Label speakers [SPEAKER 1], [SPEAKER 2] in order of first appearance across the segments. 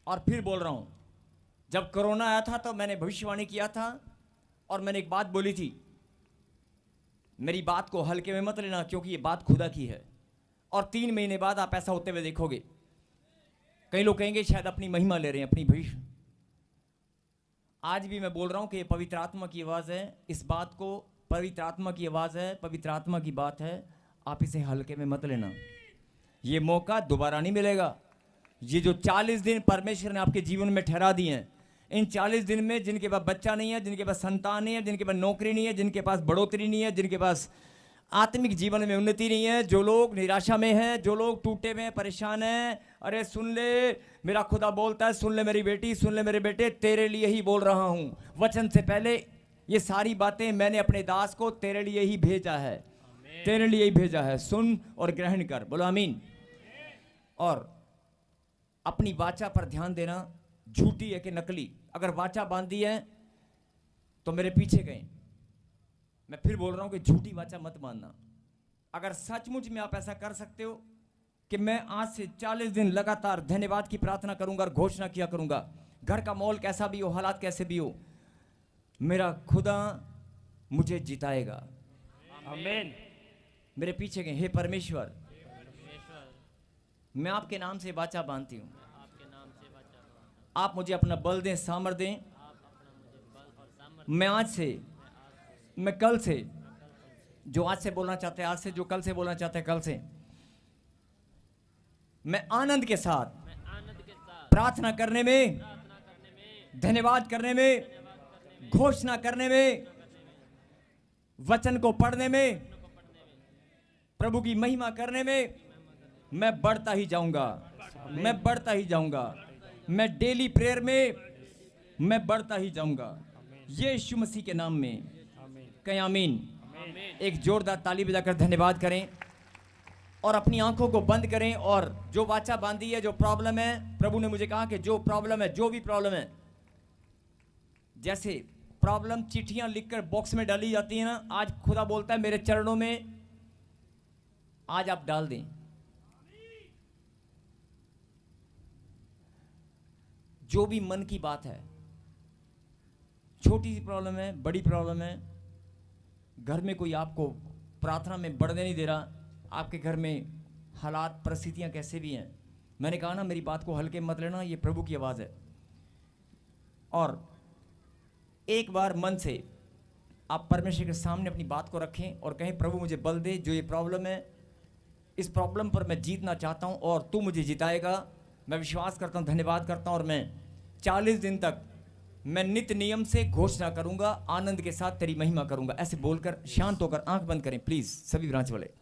[SPEAKER 1] और फिर बोल रहा हूं, जब कोरोना आया था तो मैंने भविष्यवाणी किया था और मैंने एक बात बोली थी, मेरी बात को हल्के में मत लेना क्योंकि ये बात खुदा की है। और 3 महीने बाद आप ऐसा होते हुए देखोगे। कई लोग कहेंगे शायद अपनी महिमा ले रहे हैं, अपनी भविष्य। आज भी मैं बोल रहा हूं कि ये पवित्र आत्मा की आवाज़ है। इस बात को पवित्र आत्मा की आवाज़ है, पवित्र आत्मा की बात है। आप इसे हल्के में मत लेना। ये मौका दोबारा नहीं मिलेगा। ये जो 40 दिन परमेश्वर ने आपके जीवन में ठहरा दिए हैं, इन 40 दिन में जिनके पास बच्चा नहीं है, जिनके पास संतान नहीं है, जिनके पास नौकरी नहीं है, जिनके पास बढ़ोतरी नहीं है, जिनके पास आत्मिक जीवन में उन्नति नहीं है, जो लोग निराशा में हैं, जो लोग टूटे में परेशान हैं, अरे सुन ले, मेरा खुदा बोलता है, सुन ले मेरी बेटी, सुन ले मेरे बेटे, तेरे लिए ही बोल रहा हूं। वचन से पहले ये सारी बातें मैंने अपने दास को तेरे लिए ही भेजा है, तेरे लिए ही भेजा है। सुन और ग्रहण कर। बोलो आमीन। और अपनी वाचा पर ध्यान देना, झूठी है कि नकली। अगर वाचा बांधी है तो मेरे पीछे गए। मैं फिर बोल रहा हूं कि झूठी वाचा मत बांधना। अगर सचमुच में आप ऐसा कर सकते हो कि मैं आज से 40 दिन लगातार धन्यवाद की प्रार्थना करूंगा और घोषणा किया करूंगा, घर का माहौल कैसा भी हो, हालात कैसे भी हो, मेरा खुदा मुझे जिताएगा।
[SPEAKER 2] आमीन।
[SPEAKER 1] मेरे पीछे गए। हे परमेश्वर, मैं आपके नाम से वाचा बांधती हूँ। आप मुझे अपना बल दें, सामर्थ दें। मैं आज से, मैं कल से, जो आज से बोलना चाहते हैं आज से, जो कल से बोलना चाहते हैं कल से, मैं आनंद के साथ प्रार्थना करने में, धन्यवाद करने में, घोषणा करने में, वचन को पढ़ने में, प्रभु की महिमा करने में मैं बढ़ता ही जाऊंगा। मैं बढ़ता ही जाऊंगा। मैं डेली प्रेयर में मैं बढ़ता ही जाऊंगा। यीशु मसीह के नाम में कहें आमीन। एक जोरदार ताली बजाकर धन्यवाद करें और अपनी आंखों को बंद करें। और जो वाचा बांधी है, जो प्रॉब्लम है, प्रभु ने मुझे कहा कि जो प्रॉब्लम है, जो भी प्रॉब्लम है, जैसे प्रॉब्लम चिट्ठियां लिखकर बॉक्स में डाली जाती है ना, आज खुदा बोलता है मेरे चरणों में आज आप डाल दें। जो भी मन की बात है, छोटी सी प्रॉब्लम है, बड़ी प्रॉब्लम है, घर में कोई आपको प्रार्थना में बढ़ने नहीं दे रहा, आपके घर में हालात परिस्थितियां कैसे भी हैं, मैंने कहा ना मेरी बात को हल्के मत लेना, ये प्रभु की आवाज़ है। और एक बार मन से आप परमेश्वर के सामने अपनी बात को रखें और कहें प्रभु मुझे बल दे, जो ये प्रॉब्लम है, इस प्रॉब्लम पर मैं जीतना चाहता हूं और तू मुझे जिताएगा। मैं विश्वास करता हूं, धन्यवाद करता हूं और मैं 40 दिन तक मैं नित्य नियम से घोषणा करूंगा, आनंद के साथ तेरी महिमा करूंगा। ऐसे बोलकर शांत होकर आंख बंद करें प्लीज सभी ब्रांच वाले।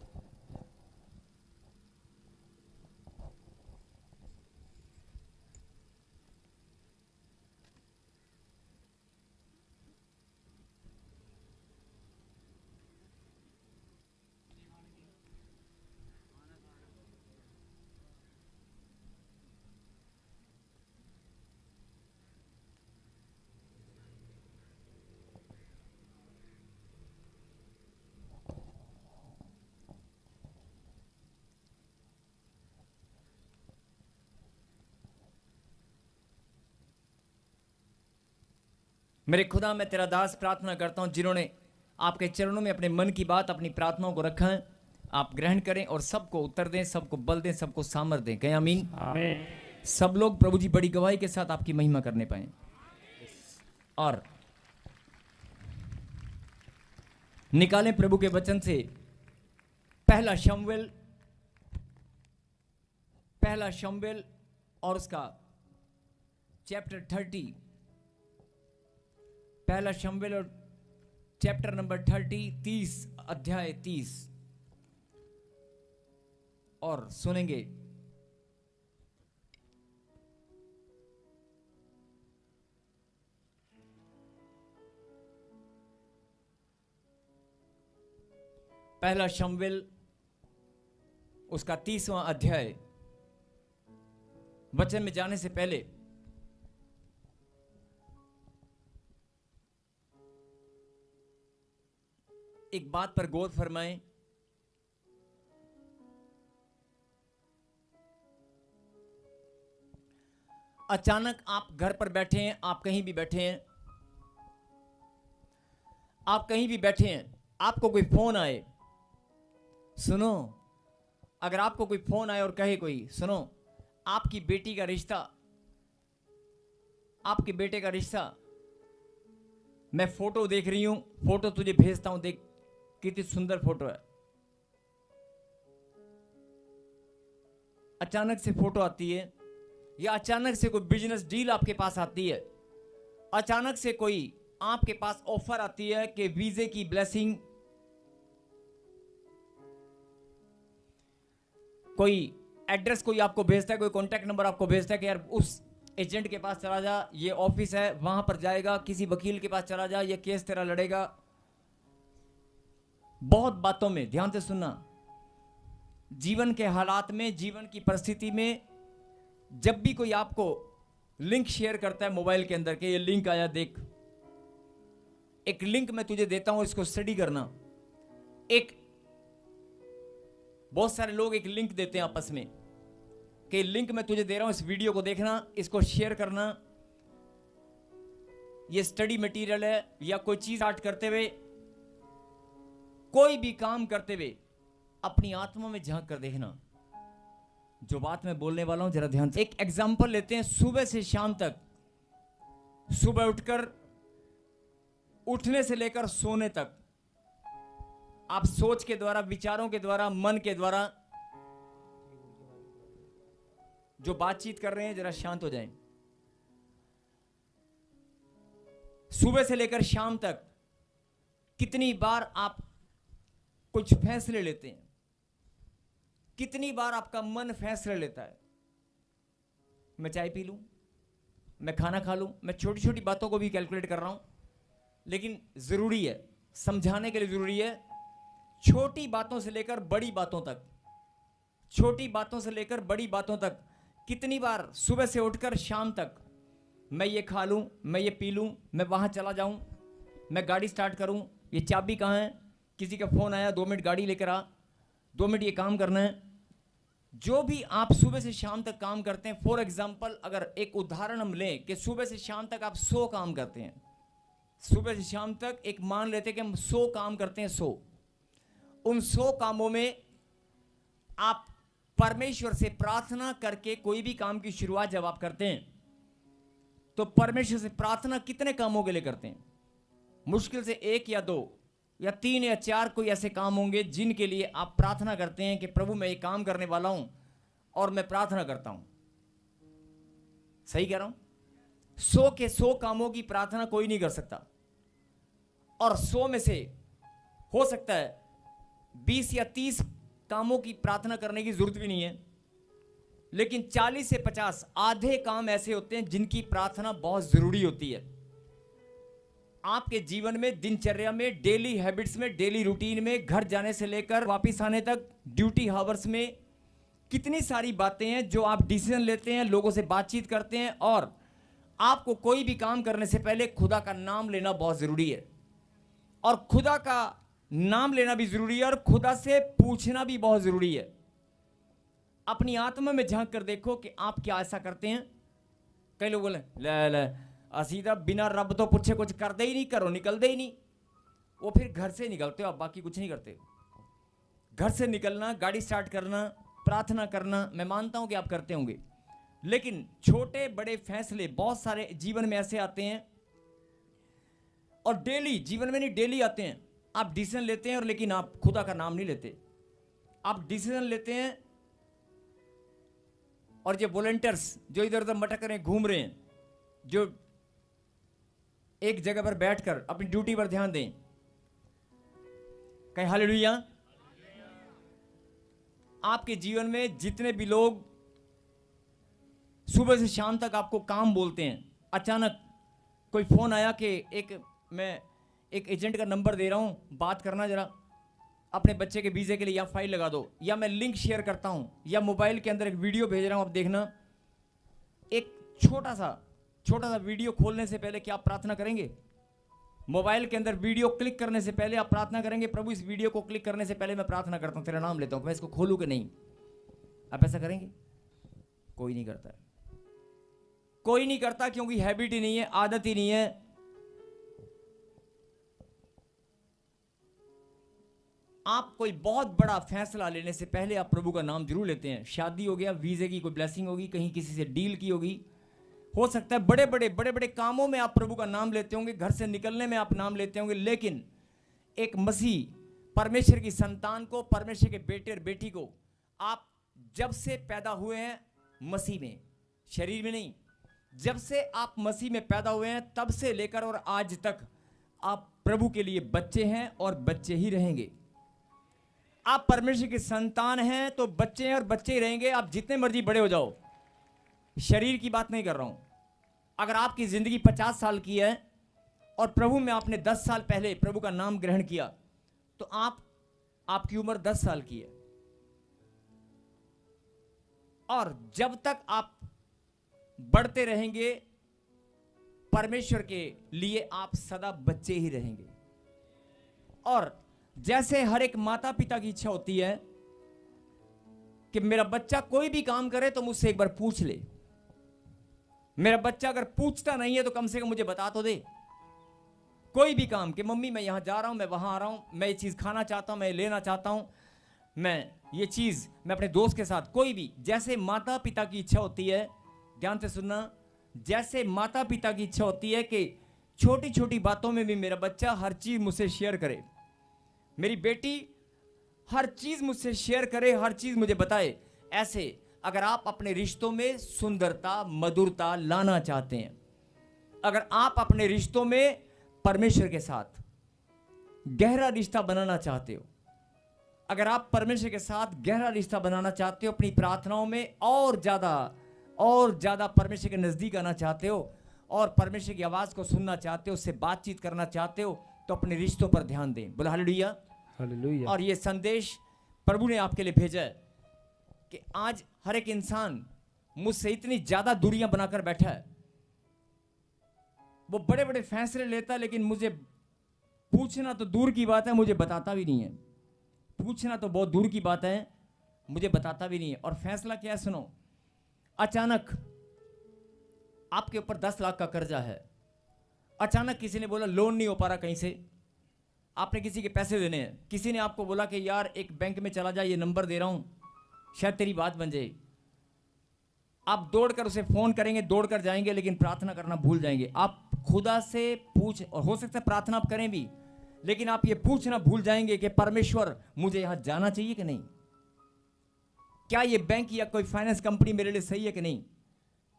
[SPEAKER 1] मेरे खुदा, मैं तेरा दास प्रार्थना करता हूं जिन्होंने आपके चरणों में अपने मन की बात, अपनी प्रार्थनाओं को रखा है, आप ग्रहण करें और सबको उत्तर दें, सबको बल दें, सबको सामर्थ दें। कहें आमीन।
[SPEAKER 2] आमीन।
[SPEAKER 1] सब लोग प्रभु जी बड़ी गवाही के साथ आपकी महिमा करने पाए। और निकालें प्रभु के वचन से पहला शमूएल और उसका चैप्टर 30, पहला शमूएल और चैप्टर नंबर 30 अध्याय 30 और सुनेंगे। पहला शमूएल उसका 30वां अध्याय। वचन में जाने से पहले एक बात पर गौर फरमाएं। अचानक आप घर पर बैठे हैं, आप कहीं भी बैठे हैं, आप कहीं भी बैठे हैं, आपको कोई फोन आए, सुनो, अगर आपको कोई फोन आए और कहे कोई, सुनो आपकी बेटी का रिश्ता, आपके बेटे का रिश्ता, मैं फोटो देख रही हूं, फोटो तुझे भेजता हूं, देख कितनी सुंदर फोटो है। अचानक से फोटो आती है, या अचानक से कोई बिजनेस डील आपके पास आती है, अचानक से कोई आपके पास ऑफर आती है कि वीजे की ब्लेसिंग, कोई एड्रेस कोई आपको भेजता है, कोई कॉन्टैक्ट नंबर आपको भेजता है कि यार उस एजेंट के पास चला जा, ये ऑफिस है, वहां पर जाएगा, किसी वकील के पास चला जा, ये केस तेरा लड़ेगा। बहुत बातों में, ध्यान से सुनना, जीवन के हालात में, जीवन की परिस्थिति में, जब भी कोई आपको लिंक शेयर करता है मोबाइल के अंदर के ये लिंक आया देख, एक लिंक मैं तुझे देता हूं, इसको स्टडी करना। एक बहुत सारे लोग एक लिंक देते हैं आपस में कि लिंक मैं तुझे दे रहा हूं, इस वीडियो को देखना, इसको शेयर करना, ये स्टडी मटेरियल है, या कोई चीज आर्ट करते हुए, कोई भी काम करते हुए अपनी आत्मा में झांक कर देखना। जो बात मैं बोलने वाला हूं जरा ध्यान से, एक एग्जांपल लेते हैं, सुबह से शाम तक, सुबह उठकर, उठने से लेकर सोने तक, आप सोच के द्वारा, विचारों के द्वारा, मन के द्वारा जो बातचीत कर रहे हैं, जरा शांत हो जाएं। सुबह से लेकर शाम तक कितनी बार आप कुछ फैसले लेते हैं, कितनी बार आपका मन फैसले लेता है, मैं चाय पी लूं, मैं खाना खा लूं, मैं छोटी छोटी बातों को भी कैलकुलेट कर रहा हूं, लेकिन जरूरी है, समझाने के लिए जरूरी है। छोटी बातों से लेकर बड़ी बातों तक, छोटी बातों से लेकर बड़ी बातों तक, कितनी बार सुबह से उठकर शाम तक, मैं ये खा लूं, मैं ये पी लूं, मैं वहां चला जाऊं, मैं गाड़ी स्टार्ट करूं, ये चाबी कहां है, किसी का फोन आया, 2 मिनट गाड़ी लेकर आ, 2 मिनट ये काम करना है। जो भी आप सुबह से शाम तक काम करते हैं, फॉर एग्जाम्पल अगर एक उदाहरण हम लें कि सुबह से शाम तक आप 100 काम करते हैं, सुबह से शाम तक एक मान लेते हैं कि हम 100 काम करते हैं, 100, उन 100 कामों में आप परमेश्वर से प्रार्थना करके कोई भी काम की शुरुआत जब आप करते हैं, तो परमेश्वर से प्रार्थना कितने कामों के लिए करते हैं? मुश्किल से 1 या 2 या 3 या 4 कोई ऐसे काम होंगे जिनके लिए आप प्रार्थना करते हैं कि प्रभु मैं ये काम करने वाला हूं और मैं प्रार्थना करता हूं। सही कह रहा हूं? 100 के 100 कामों की प्रार्थना कोई नहीं कर सकता, और 100 में से हो सकता है 20 या 30 कामों की प्रार्थना करने की जरूरत भी नहीं है, लेकिन 40 से 50 आधे काम ऐसे होते हैं जिनकी प्रार्थना बहुत जरूरी होती है। आपके जीवन में, दिनचर्या में, डेली हैबिट्स में, डेली रूटीन में, घर जाने से लेकर वापस आने तक, ड्यूटी हावर्स में, कितनी सारी बातें हैं जो आप डिसीजन लेते हैं, लोगों से बातचीत करते हैं, और आपको कोई भी काम करने से पहले खुदा का नाम लेना बहुत जरूरी है, और खुदा का नाम लेना भी जरूरी है, और खुदा से पूछना भी बहुत जरूरी है। अपनी आत्मा में झांक कर देखो कि आप क्या ऐसा करते हैं। कई लोग बोले ले असी तो बिना रब तो पूछे कुछ करते ही नहीं, करो निकलते ही नहीं, वो फिर घर से निकलते हो, आप बाकी कुछ नहीं करते। घर से निकलना, गाड़ी स्टार्ट करना, प्रार्थना करना, मैं मानता हूं कि आप करते होंगे, लेकिन छोटे बड़े फैसले बहुत सारे जीवन में ऐसे आते हैं, और डेली जीवन में नहीं, डेली आते हैं, आप डिसीजन लेते हैं, और लेकिन आप खुदा का नाम नहीं लेते। आप डिसीजन लेते हैं, और जो वॉलंटियर्स जो इधर उधर मटक रहे हैं, घूम रहे हैं, जो एक जगह पर बैठकर अपनी ड्यूटी पर ध्यान दें, कहीं हालेलुया। आपके जीवन में जितने भी लोग सुबह से शाम तक आपको काम बोलते हैं, अचानक कोई फोन आया कि मैं एक एजेंट का नंबर दे रहा हूं, बात करना जरा, अपने बच्चे के वीजे के लिए, या फाइल लगा दो, या मैं लिंक शेयर करता हूं, या मोबाइल के अंदर एक वीडियो भेज रहा हूं, आप देखना। एक छोटा सा वीडियो खोलने से पहले क्या आप प्रार्थना करेंगे? मोबाइल के अंदर वीडियो क्लिक करने से पहले आप प्रार्थना करेंगे, प्रभु इस वीडियो को क्लिक करने से पहले मैं प्रार्थना करता हूं, तेरा नाम लेता हूं, मैं इसको खोलूं कि नहीं? आप ऐसा करेंगे? कोई नहीं करता है। कोई नहीं करता क्योंकि हैबिट ही नहीं है, आदत ही नहीं है। आप कोई बहुत बड़ा फैसला लेने से पहले आप प्रभु का नाम जरूर लेते हैं। शादी हो गया, वीजे की कोई ब्लेसिंग होगी, कहीं किसी से डील की होगी, हो सकता है बड़े बड़े कामों में आप प्रभु का नाम लेते होंगे, घर से निकलने में आप नाम लेते होंगे। लेकिन एक मसीह परमेश्वर की संतान को, परमेश्वर के बेटे और बेटी को आप जब से पैदा हुए हैं मसीह में, शरीर में नहीं, जब से आप मसीह में पैदा हुए हैं तब से लेकर और आज तक आप प्रभु के लिए बच्चे हैं और बच्चे ही रहेंगे। आप परमेश्वर की संतान हैं तो बच्चे हैं और बच्चे ही रहेंगे। आप जितने मर्जी बड़े हो जाओ, शरीर की बात नहीं कर रहा हूं। अगर आपकी जिंदगी 50 साल की है और प्रभु में आपने 10 साल पहले प्रभु का नाम ग्रहण किया तो आपकी उम्र 10 साल की है, और जब तक आप बढ़ते रहेंगे परमेश्वर के लिए आप सदा बच्चे ही रहेंगे। और जैसे हर एक माता पिता की इच्छा होती है कि मेरा बच्चा कोई भी काम करे तो मुझसे एक बार पूछ ले, मेरा बच्चा अगर पूछता नहीं है तो कम से कम मुझे बता तो दे। कोई भी काम कि मम्मी मैं यहां जा रहा हूं, मैं वहां आ रहा हूं, मैं ये चीज खाना चाहता हूं, मैं लेना चाहता हूं, मैं ये चीज मैं अपने दोस्त के साथ, कोई भी, जैसे माता पिता की इच्छा होती है, ध्यान से सुनना, जैसे माता पिता की इच्छा होती है कि छोटी छोटी बातों में भी मेरा बच्चा हर चीज मुझसे शेयर करे, मेरी बेटी हर चीज मुझसे शेयर करे, हर चीज मुझे बताए, ऐसे अगर आप अपने रिश्तों में सुंदरता, मधुरता लाना चाहते हैं, अगर आप अपने रिश्तों में परमेश्वर के साथ गहरा रिश्ता बनाना चाहते हो, अगर आप परमेश्वर के साथ गहरा रिश्ता बनाना चाहते हो, अपनी प्रार्थनाओं में और ज्यादा परमेश्वर के नजदीक आना चाहते हो और परमेश्वर की आवाज को सुनना चाहते हो, उससे बातचीत करना चाहते हो, तो अपने रिश्तों पर ध्यान दें। बोला हालेलुया, हालेलुया। और ये संदेश प्रभु ने आपके लिए भेजा है कि आज हर एक इंसान मुझसे इतनी ज्यादा दूरियां बनाकर बैठा है, वो बड़े बड़े फैसले लेता है, लेकिन मुझे पूछना तो दूर की बात है, मुझे बताता भी नहीं है। पूछना तो बहुत दूर की बात है, मुझे बताता भी नहीं है। और फैसला क्या है सुनो, अचानक आपके ऊपर 10 लाख का कर्जा है, अचानक किसी ने बोला लोन नहीं हो पा रहा कहीं से, आपने किसी के पैसे देने हैं, किसी ने आपको बोला कि यार एक बैंक में चला जा, ये नंबर दे रहा हूं, शायद तेरी बात बन जाए। आप दौड़कर उसे फोन करेंगे, दौड़कर जाएंगे, लेकिन प्रार्थना करना भूल जाएंगे। आप खुदा से पूछ, और हो सकता है प्रार्थना आप करें भी, लेकिन आप ये पूछना भूल जाएंगे कि परमेश्वर मुझे यहां जाना चाहिए कि नहीं, क्या ये बैंक या कोई फाइनेंस कंपनी मेरे लिए सही है कि नहीं,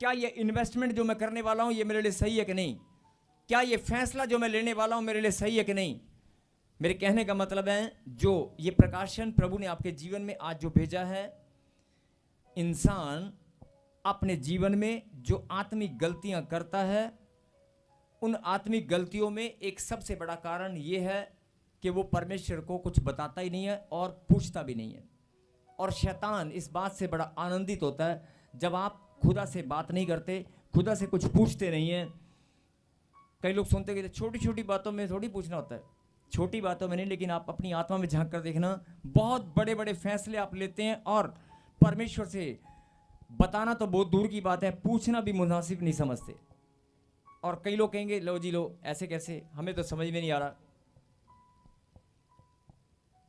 [SPEAKER 1] क्या ये इन्वेस्टमेंट जो मैं करने वाला हूं ये मेरे लिए सही है कि नहीं, क्या ये फैसला जो मैं लेने वाला हूं मेरे लिए सही है कि नहीं। मेरे कहने का मतलब है, जो ये प्रकाशन प्रभु ने आपके जीवन में आज जो भेजा है, इंसान अपने जीवन में जो आत्मिक गलतियां करता है, उन आत्मिक गलतियों में एक सबसे बड़ा कारण यह है कि वो परमेश्वर को कुछ बताता ही नहीं है और पूछता भी नहीं है। और शैतान इस बात से बड़ा आनंदित होता है जब आप खुदा से बात नहीं करते, खुदा से कुछ पूछते नहीं हैं। कई लोग सुनते कि छोटी छोटी बातों में थोड़ी पूछना होता है, छोटी बातों में नहीं, लेकिन आप अपनी आत्मा में झांक कर देखना, बहुत बड़े बड़े फैसले आप लेते हैं और परमेश्वर से बताना तो बहुत दूर की बात है, पूछना भी मुनासिब नहीं समझते। और कई लोग कहेंगे लो जी लो, ऐसे कैसे, हमें तो समझ में नहीं आ रहा।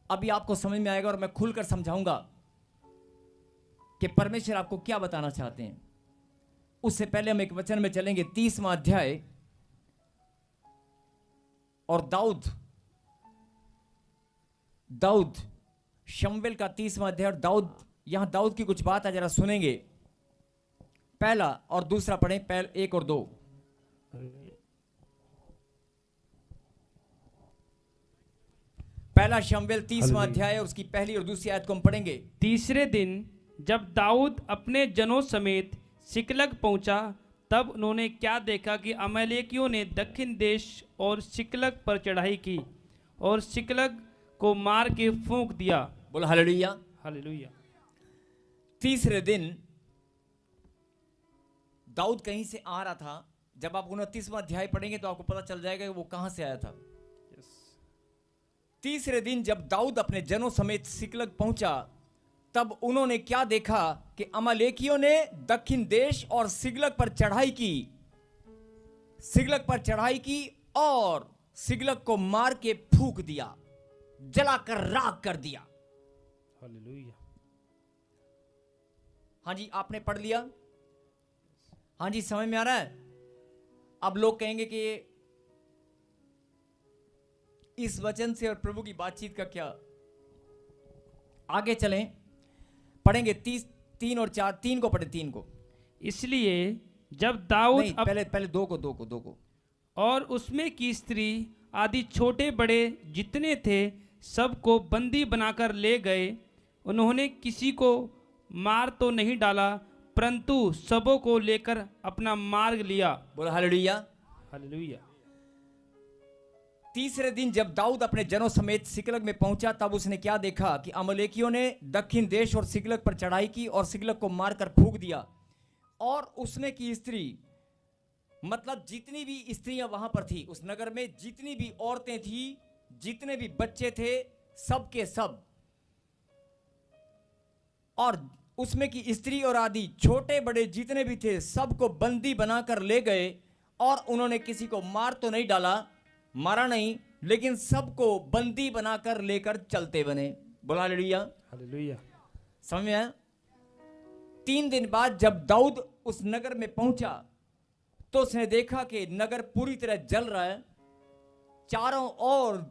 [SPEAKER 1] अभी आपको समझ में आएगा और मैं खुलकर समझाऊंगा कि परमेश्वर आपको क्या बताना चाहते हैं। उससे पहले हम एक वचन में चलेंगे, 30वां अध्याय, और दाऊद शमूएल का 30वां अध्याय, और यहां दाऊद की कुछ बात है, जरा सुनेंगे। पहला और दूसरा पढ़ें, 1 और 2। पहला शमूएल 30वां अध्याय और उसकी पहली और दूसरी आयत को हम पढ़ेंगे।
[SPEAKER 2] तीसरे दिन जब दाऊद अपने जनों समेत सिकलग पहुंचा, तब उन्होंने क्या देखा कि अमालेकियों ने दक्षिण देश और सिकलग पर चढ़ाई की और सिकलग को मार के फूंक दिया।
[SPEAKER 1] बोला हालेलुया,
[SPEAKER 2] हालेलुया।
[SPEAKER 1] तीसरे दिन दाऊद कहीं से आ रहा था। जब आप 29वां अध्याय पढ़ेंगे तो आपको पता चल जाएगा कि वो कहां से आया था। तीसरे दिन जब दाऊद अपने जनों समेत सिकलग पहुंचा, तब उन्होंने क्या देखा कि अमालेकियों ने दक्षिण देश और सिगलग पर चढ़ाई की, सिगलग पर चढ़ाई की और सिगलग को मार के फूंक दिया, जलाकर राख कर दिया।
[SPEAKER 2] हालेलुया।
[SPEAKER 1] हाँ जी, आपने पढ़ लिया? हाँ जी, समझ में आ रहा है? अब लोग कहेंगे कि इस वचन से और प्रभु की बातचीत का क्या? आगे चलें, पढ़ेंगे 3 और 4। 3 को पढ़े, 3 को।
[SPEAKER 2] इसलिए जब दाऊद
[SPEAKER 1] नहीं, पहले 2 को।
[SPEAKER 2] और उसमें की स्त्री आदि छोटे बड़े जितने थे सबको बंदी बनाकर ले गए। उन्होंने किसी को मार तो नहीं डाला, परंतु सबों को लेकर अपना मार्ग लिया।
[SPEAKER 1] बोलो हालेलुया।
[SPEAKER 2] हालेलुया।
[SPEAKER 1] तीसरे दिन जब दाऊद अपने जनों समेत सिकलग में पहुंचा, तब उसने क्या देखा कि अमलेकियों ने दक्षिण देश और सिकलग पर चढ़ाई की और सिकलग को मारकर फूंक दिया। और उसमें की स्त्री, मतलब जितनी भी स्त्रियां वहां पर थी उस नगर में, जितनी भी औरतें थी, जितने भी बच्चे थे, सब के सब, और उसमें की स्त्री और आदि छोटे बड़े जितने भी थे सबको बंदी बनाकर ले गए। और उन्होंने किसी को मार तो नहीं डाला, मारा नहीं, लेकिन सबको बंदी बनाकर लेकर चलते बने। बोला हालेलुया।
[SPEAKER 2] हालेलुया।
[SPEAKER 1] समझ में आया? 3 दिन बाद जब दाऊद उस नगर में पहुंचा तो उसने देखा कि नगर पूरी तरह जल रहा है, चारों ओर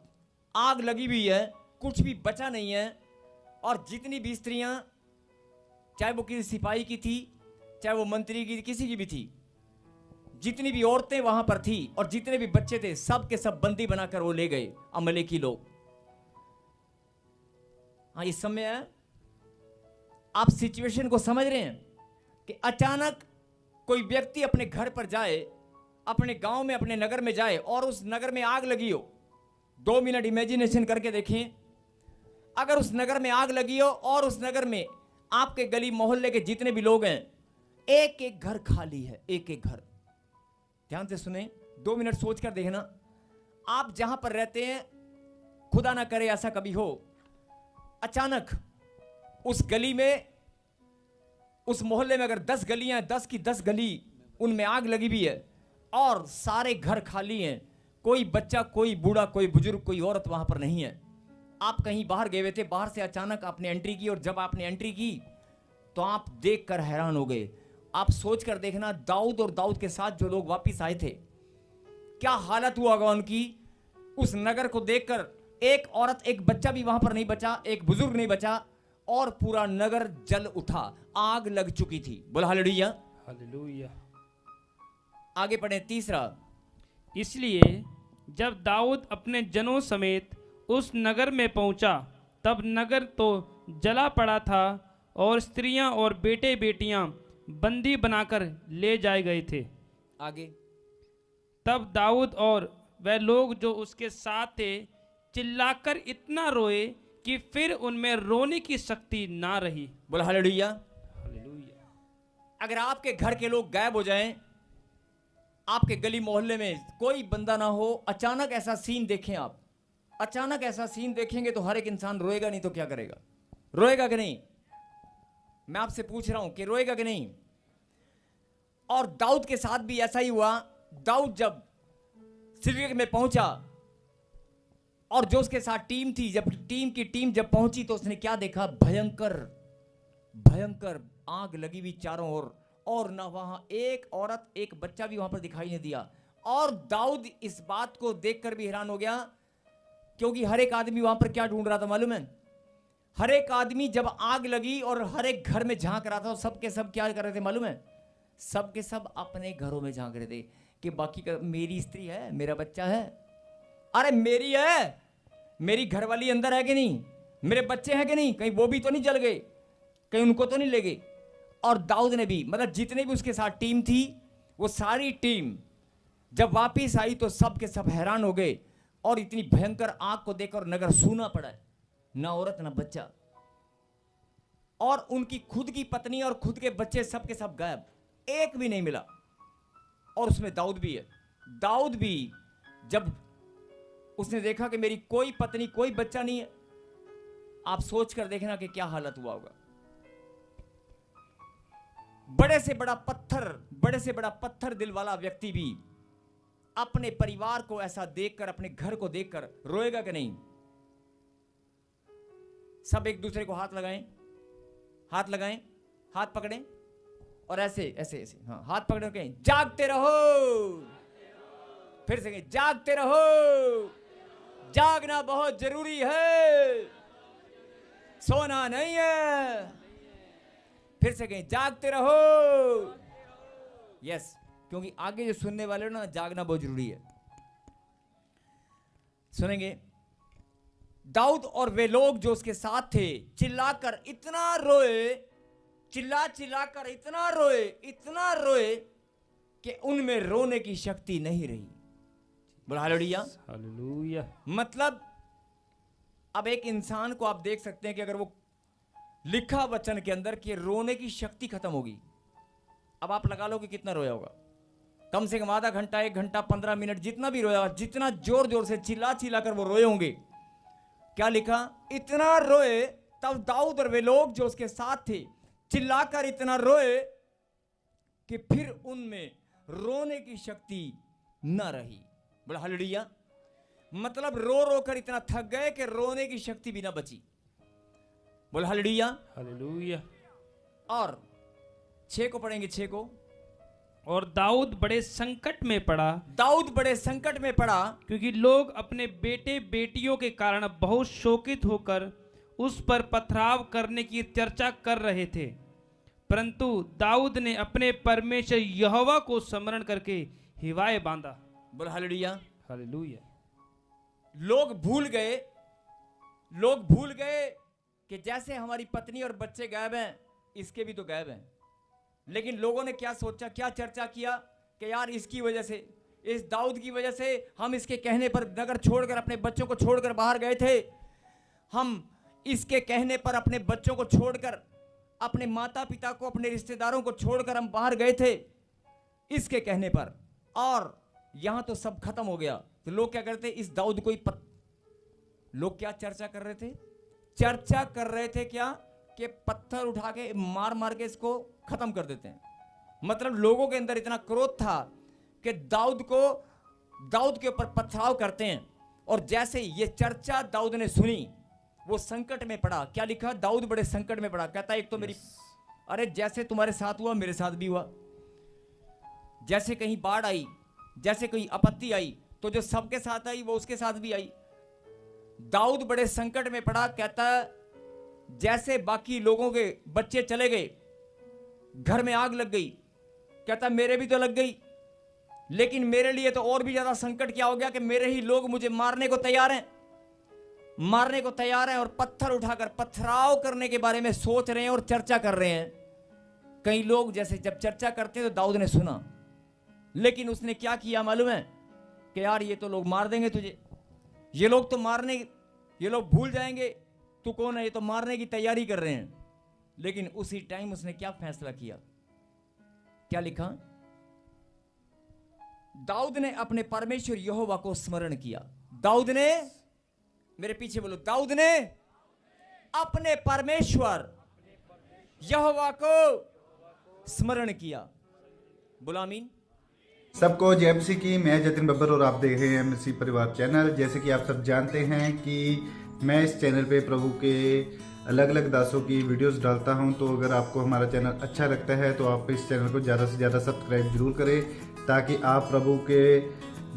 [SPEAKER 1] आग लगी हुई है, कुछ भी बचा नहीं है। और जितनी भी स्त्रियां, चाहे वो किसी सिपाही की थी, चाहे वो मंत्री की, किसी की भी थी, जितनी भी औरतें वहां पर थी और जितने भी बच्चे थे, सब के सब बंदी बनाकर वो ले गए अमलेकी लोग। हाँ, इस समय आप सिचुएशन को समझ रहे हैं कि अचानक कोई व्यक्ति अपने घर पर जाए, अपने गांव में, अपने नगर में जाए और उस नगर में आग लगी हो। 2 मिनट इमेजिनेशन करके देखें, अगर उस नगर में आग लगी हो और उस नगर में आपके गली मोहल्ले के जितने भी लोग हैं, एक एक घर खाली है, एक एक घर। ध्यान से सुने, 2 मिनट सोचकर देखना, आप जहां पर रहते हैं, खुदा ना करे ऐसा कभी हो, अचानक उस गली में, उस मोहल्ले में अगर 10 गलियां, 10 की 10 गली उनमें आग लगी हुई है और सारे घर खाली हैं, कोई बच्चा, कोई बूढ़ा, कोई बुजुर्ग, कोई औरत वहां पर नहीं है। आप कहीं बाहर गए हुए थे, बाहर से अचानक आपने एंट्री की, और जब आपने एंट्री की तो आप देखकर हैरान हो गए। आप सोचकर देखना, दाऊद और दाऊद के साथ जो लोग वापिस आए थे, क्या हालत हुआ होगा उनकी। उस नगर को देखकर एक औरत, एक बच्चा भी वहां पर नहीं बचा, एक बुजुर्ग नहीं बचा, और पूरा नगर जल उठा, आग लग चुकी थी। बोला हालेलुया।
[SPEAKER 2] हालेलुया।
[SPEAKER 1] आगे पढ़े, तीसरा।
[SPEAKER 2] इसलिए जब दाऊद अपने जनों समेत उस नगर में पहुंचा, तब नगर तो जला पड़ा था और स्त्रियां और बेटे बेटियां बंदी बनाकर ले जाए गए थे।
[SPEAKER 1] आगे।
[SPEAKER 2] तब दाऊद और वह लोग जो उसके साथ थे चिल्लाकर इतना रोए कि फिर उनमें रोने की शक्ति ना रही।
[SPEAKER 1] बोला हालेलुया।
[SPEAKER 2] हालेलुया।
[SPEAKER 1] अगर आपके घर के लोग गायब हो जाएं, आपके गली मोहल्ले में कोई बंदा ना हो, अचानक ऐसा सीन देखें आप, अचानक ऐसा सीन देखेंगे तो हर एक इंसान रोएगा, नहीं तो क्या करेगा? रोएगा कि नहीं? मैं आपसे पूछ रहा हूं कि रोएगा कि नहीं? और दाऊद के साथ भी ऐसा ही हुआ। दाऊद जब सिकलग में पहुंचा और जो उसके साथ टीम थी, जब टीम जब पहुंची तो उसने क्या देखा? भयंकर भयंकर आग लगी हुई चारों ओर, और ना वहां एक औरत, एक बच्चा भी वहां पर दिखाई नहीं दिया। और दाऊद इस बात को देखकर भी हैरान हो गया, क्योंकि हर एक आदमी वहां पर क्या ढूंढ रहा था मालूम है? हर एक आदमी जब आग लगी और हर एक घर में झांक रहा था, सब के सब क्या कर रहे थे मालूम है? सब के सब अपने घरों में झांक रहे थे कि बाकी का, मेरी स्त्री है, मेरा बच्चा है, अरे मेरी है, मेरी घरवाली अंदर है कि नहीं, मेरे बच्चे हैं कि नहीं, कहीं वो भी तो नहीं जल गए, कहीं उनको तो नहीं ले गए। और दाऊद ने भी, मतलब जितने भी उसके साथ टीम थी, वो सारी टीम जब वापिस आई तो सब के सब हैरान हो गए, और इतनी भयंकर आग को देखकर नगर सूना पड़ा है, ना औरत ना बच्चा, और उनकी खुद की पत्नी और खुद के बच्चे सब के सब गायब, एक भी नहीं मिला। और उसमें दाऊद भी है। दाऊद भी जब उसने देखा कि मेरी कोई पत्नी, कोई बच्चा नहीं है, आप सोच कर देखना कि क्या हालत हुआ होगा। बड़े से बड़ा पत्थर दिल वाला व्यक्ति भी अपने परिवार को ऐसा देखकर, अपने घर को देखकर रोएगा कि नहीं? सब एक दूसरे को हाथ लगाएं, हाथ पकड़ें और ऐसे ऐसे ऐसे, हाँ, हाथ पकड़े कहें जागते रहो। फिर से कहें जागते रहो। जागना बहुत जरूरी है, सोना नहीं है। फिर से कहें जागते रहो। यस, क्योंकि आगे जो सुनने वाले हो ना, जागना बहुत जरूरी है। सुनेंगे दाऊद और वे लोग जो उसके साथ थे चिल्लाकर इतना रोए, चिल्लाकर इतना रोए कि उनमें रोने की शक्ति नहीं रही। बोला हालेलुया।
[SPEAKER 2] हालेलुया।
[SPEAKER 1] मतलब अब एक इंसान को आप देख सकते हैं कि अगर वो लिखा वचन के अंदर कि रोने की शक्ति खत्म होगी, अब आप लगा लो कि कितना रोया होगा। कम से कम आधा घंटा, 1 घंटा, 15 मिनट, जितना भी रोया, जितना जोर से चिल्ला कर वो रोए होंगे। क्या लिखा? इतना रोए। तब दाऊद और वे लोग जो उसके साथ थे चिल्लाकर इतना रोए कि फिर उनमें रोने की शक्ति न रही। बोला हालेलुया। मतलब रो कर इतना थक गए कि रोने की शक्ति भी ना बची। बोला हालेलुया।
[SPEAKER 2] हालेलुया।
[SPEAKER 1] और 6 को पढ़ेंगे, 6 को।
[SPEAKER 2] और दाऊद बड़े संकट में पड़ा, क्योंकि लोग अपने बेटे बेटियों के कारण बहुत शोकित होकर उस पर पथराव करने की चर्चा कर रहे थे। परंतु दाऊद ने अपने परमेश्वर यहोवा को स्मरण करके हिवाए बांधा।
[SPEAKER 1] बोल हालेलुया।
[SPEAKER 2] हालेलुया।
[SPEAKER 1] लोग भूल गए कि जैसे हमारी पत्नी और बच्चे गायब हैं, इसके भी तो गायब हैं। लेकिन लोगों ने क्या सोचा, क्या चर्चा किया कि यार इसकी वजह से, इस दाऊद की वजह से हम इसके कहने पर नगर छोड़कर, अपने बच्चों को छोड़कर बाहर गए थे। हम इसके कहने पर अपने बच्चों को छोड़कर, अपने माता पिता को, अपने रिश्तेदारों को छोड़कर हम बाहर गए थे इसके कहने पर, और यहां तो सब खत्म हो गया। तो लोग क्या करते, इस दाऊद को लोग क्या चर्चा कर रहे थे? चर्चा कर रहे थे क्या कि पत्थर उठा के मार के इसको खत्म कर देते हैं। मतलब लोगों के अंदर इतना क्रोध था कि दाऊद के ऊपर पथराव करते हैं। और जैसे ये चर्चा दाऊद ने सुनी, वो संकट में पड़ा। क्या लिखा? दाऊद बड़े संकट में पड़ा। कहता एक तो मेरी, अरे जैसे तुम्हारे साथ हुआ मेरे साथ भी हुआ। जैसे कहीं बाढ़ आई, जैसे कोई आपत्ति आई, तो जो सबके साथ आई वो उसके साथ भी आई। दाऊद बड़े संकट में पड़ा। कहता जैसे बाकी लोगों के बच्चे चले गए, घर में आग लग गई, कहता मेरे भी तो लग गई, लेकिन मेरे लिए तो और भी ज्यादा संकट क्या हो गया कि मेरे ही लोग मुझे मारने को तैयार हैं, और पत्थर उठाकर पथराव करने के बारे में सोच रहे हैं और चर्चा कर रहे हैं। कई लोग जैसे जब चर्चा करते हैं तो दाऊद ने सुना, लेकिन उसने क्या किया मालूम है कि यार ये तो लोग मार देंगे तुझे, ये लोग भूल जाएंगे तू कौन है, ये तो मारने की तैयारी कर रहे हैं। लेकिन उसी टाइम उसने क्या फैसला किया? क्या लिखा? दाऊद ने अपने परमेश्वर यहोवा को स्मरण किया। दाऊद ने, मेरे पीछे बोलो, दाऊद ने अपने परमेश्वर यहोवा को स्मरण किया। बोलो आमीन।
[SPEAKER 3] सबको जय मसीह की। मैं जतिन बब्बर और आप देख रहे हैं मसीह परिवार चैनल। जैसे कि आप सब जानते हैं कि मैं इस चैनल पे प्रभु के अलग अलग दासों की वीडियोस डालता हूं। तो अगर आपको हमारा चैनल अच्छा लगता है तो आप इस चैनल को ज़्यादा से ज़्यादा सब्सक्राइब जरूर करें, ताकि आप प्रभु के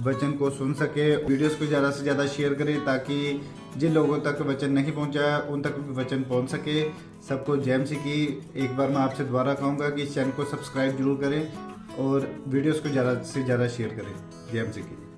[SPEAKER 3] वचन को सुन सके। वीडियोस को ज़्यादा से ज़्यादा शेयर करें, ताकि जिन लोगों तक वचन नहीं पहुंचा उन तक भी वचन पहुंच सके। सबको जय मसीह की। एक बार मैं आपसे दोबारा कहूँगा कि इस चैनल को सब्सक्राइब जरूर करें और वीडियोस को ज़्यादा से ज़्यादा शेयर करें। जय मसीह की।